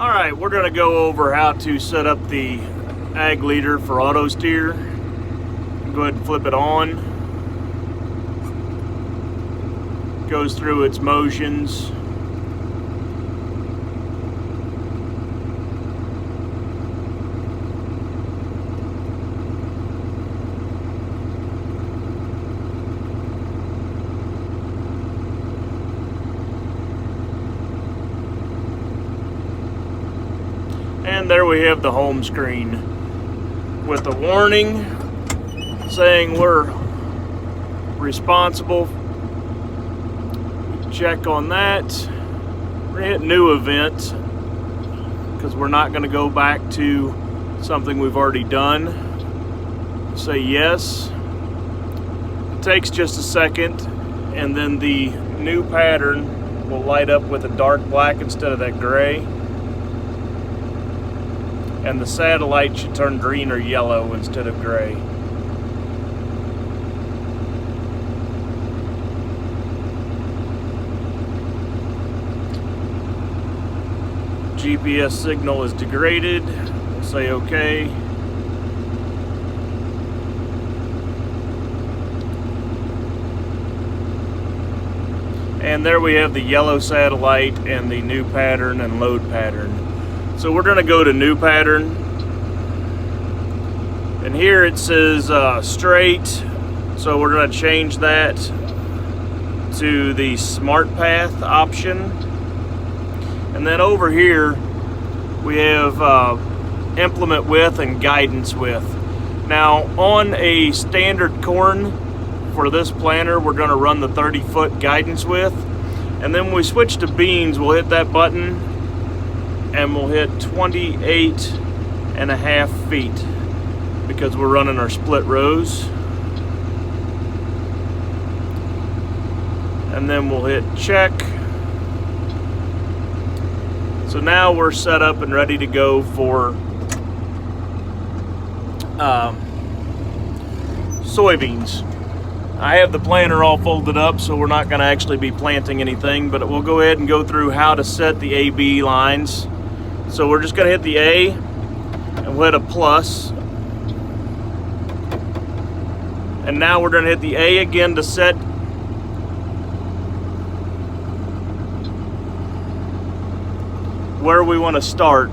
Alright, we're going to go over how to set up the ag leader for auto steer. Go ahead and flip it on. Goes through its motions. And there we have the home screen with a warning saying we're responsible. Check on that. We're gonna hit new event because we're not going to go back to something we've already done. Say yes. It takes just a second, and then the new pattern will light up with a dark black instead of that gray. And the satellite should turn green or yellow instead of gray. GPS signal is degraded. We'll say OK. And there we have the yellow satellite and the new pattern and load pattern. So we're going to go to new pattern, and here it says straight, so we're going to change that to the smart path option. And then over here we have implement width and guidance width. Now on a standard corn for this planter, we're going to run the 30-foot guidance width, and then when we switch to beans, we'll hit that button and we'll hit 28.5 feet because we're running our split rows. And then we'll hit check. So now we're set up and ready to go for soybeans. I have the planter all folded up, so we're not going to actually be planting anything, but we'll go ahead and go through how to set the AB lines. So we're just going to hit the A and we'll hit a plus. And now we're going to hit the A again to set where we want to start.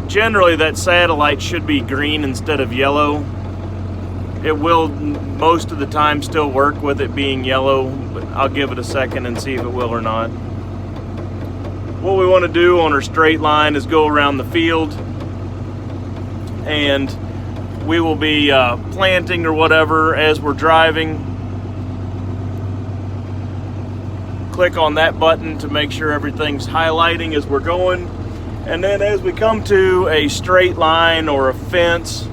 Generally that satellite should be green instead of yellow. It will most of the time still work with it being yellow, but I'll give it a second and see if it will or not. What we want to do on our straight line is go around the field, and we will be planting or whatever as we're driving. Click on that button to make sure everything's highlighting as we're going. And then as we come to a straight line or a fence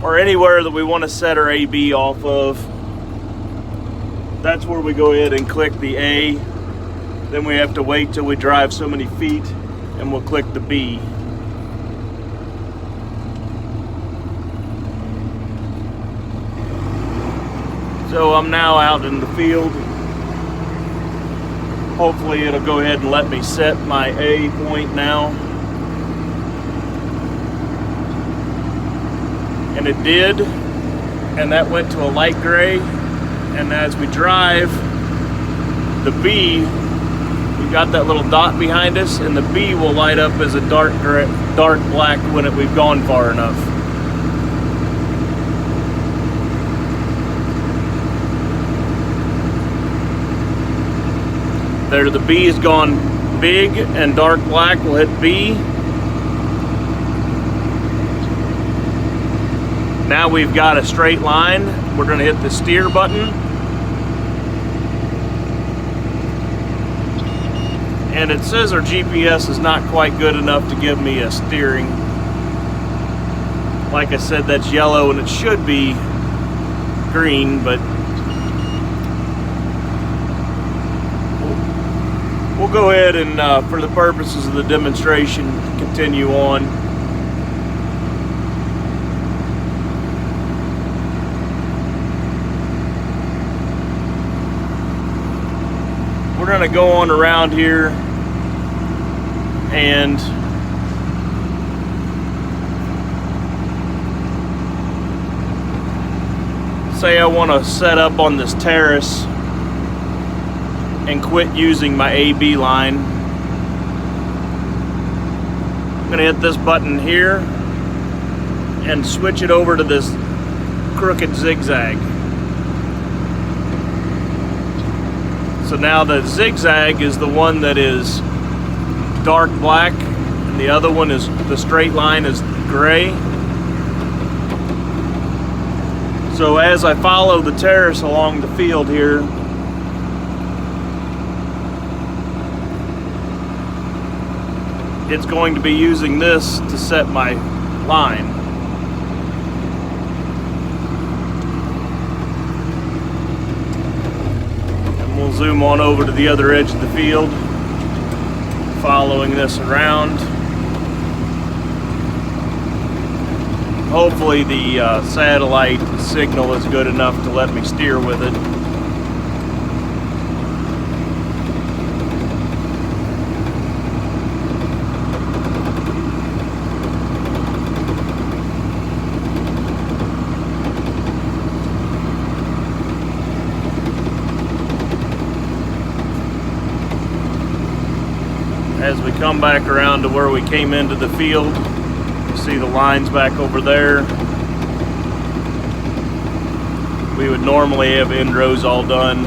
or anywhere that we want to set our AB off of, that's where we go ahead and click the A. Then we have to wait till we drive so many feet and we'll click the B. So I'm now out in the field. Hopefully it'll go ahead and let me set my A point now. And it did, and that went to a light gray. And as we drive, the B, we've got that little dot behind us, and the B will light up as a dark black when we've gone far enough. There, the B has gone big and dark black. We'll hit B. Now we've got a straight line. We're going to hit the steer button. And it says our GPS is not quite good enough to give me a steering. Like I said, that's yellow and it should be green, but we'll go ahead and, for the purposes of the demonstration, continue on. We're going to go on around here and say I want to set up on this terrace and quit using my AB line. I'm going to hit this button here and switch it over to this crooked zigzag. So now the zigzag is the one that is dark black, and the other one is, the straight line is gray. So as I follow the terrace along the field here, it's going to be using this to set my line. And we'll zoom on over to the other edge of the field, following this around. Hopefully the satellite signal is good enough to let me steer with it. As we come back around to where we came into the field, see the lines back over there. We would normally have end rows all done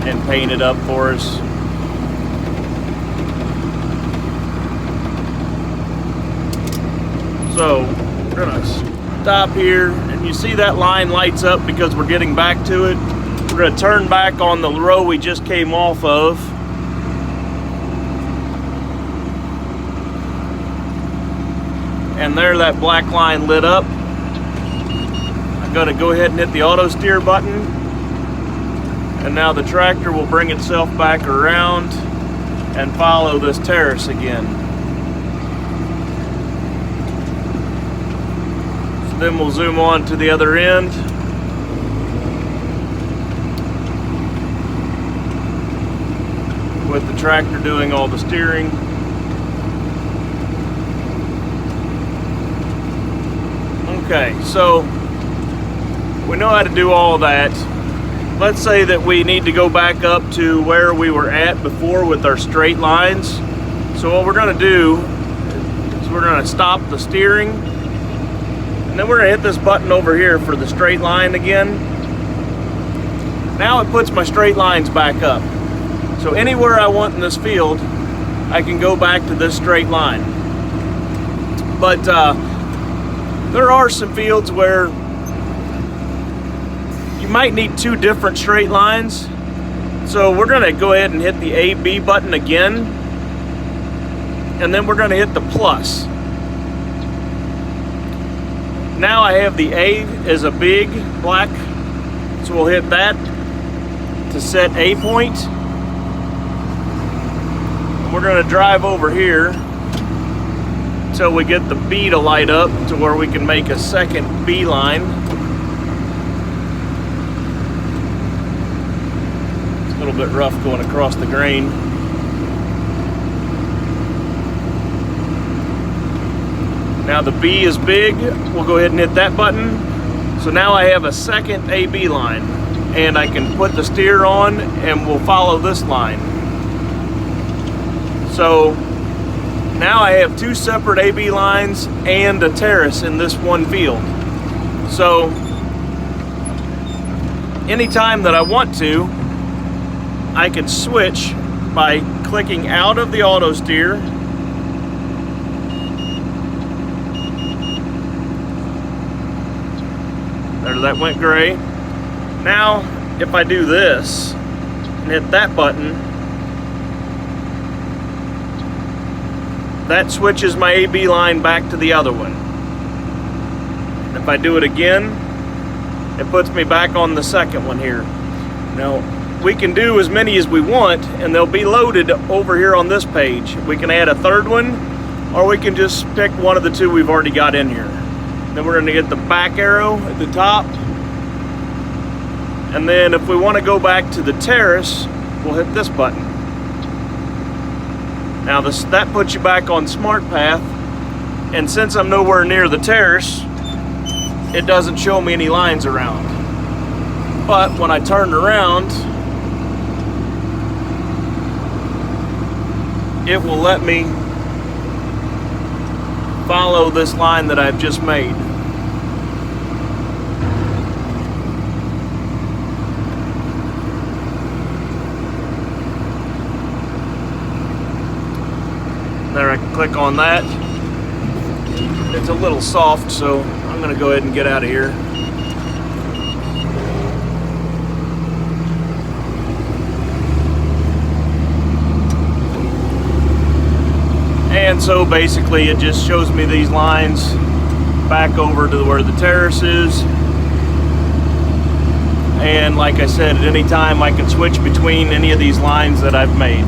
and painted up for us. So we're gonna stop here, and you see that line lights up because we're getting back to it. We're gonna turn back on the row we just came off of. And there, that black line lit up. I'm gonna go ahead and hit the auto steer button. And now the tractor will bring itself back around and follow this terrace again. So then we'll zoom on to the other end. With the tractor doing all the steering. Okay, so we know how to do all that. Let's say that we need to go back up to where we were at before with our straight lines. So what we're gonna do is we're gonna stop the steering, and then we're gonna hit this button over here for the straight line again. Now it puts my straight lines back up. So anywhere I want in this field, I can go back to this straight line. But there are some fields where you might need two different straight lines. So we're gonna go ahead and hit the AB button again, and then we're gonna hit the plus. Now I have the A as a big black, so we'll hit that to set A point. And we're gonna drive over here until we get the B to light up to where we can make a second B line. It's a little bit rough going across the grain. Now the B is big, we'll go ahead and hit that button. So now I have a second AB line, and I can put the steer on and we'll follow this line. So now I have two separate AB lines and a terrace in this one field. So anytime that I want to, I can switch by clicking out of the auto steer there, that went gray. Now if I do this and hit that button, that switches my AB line back to the other one. If I do it again, it puts me back on the second one here. Now, we can do as many as we want, and they'll be loaded over here on this page. We can add a third one, or we can just pick one of the two we've already got in here. Then we're gonna get the back arrow at the top. And then if we wanna go back to the terrace, we'll hit this button. Now that puts you back on SmartPath, and since I'm nowhere near the terrace, it doesn't show me any lines around. But when I turned around, it will let me follow this line that I've just made. There, I can click on that. It's a little soft, so I'm going to go ahead and get out of here. And so basically it just shows me these lines back over to where the terrace is. And like I said, at any time I can switch between any of these lines that I've made.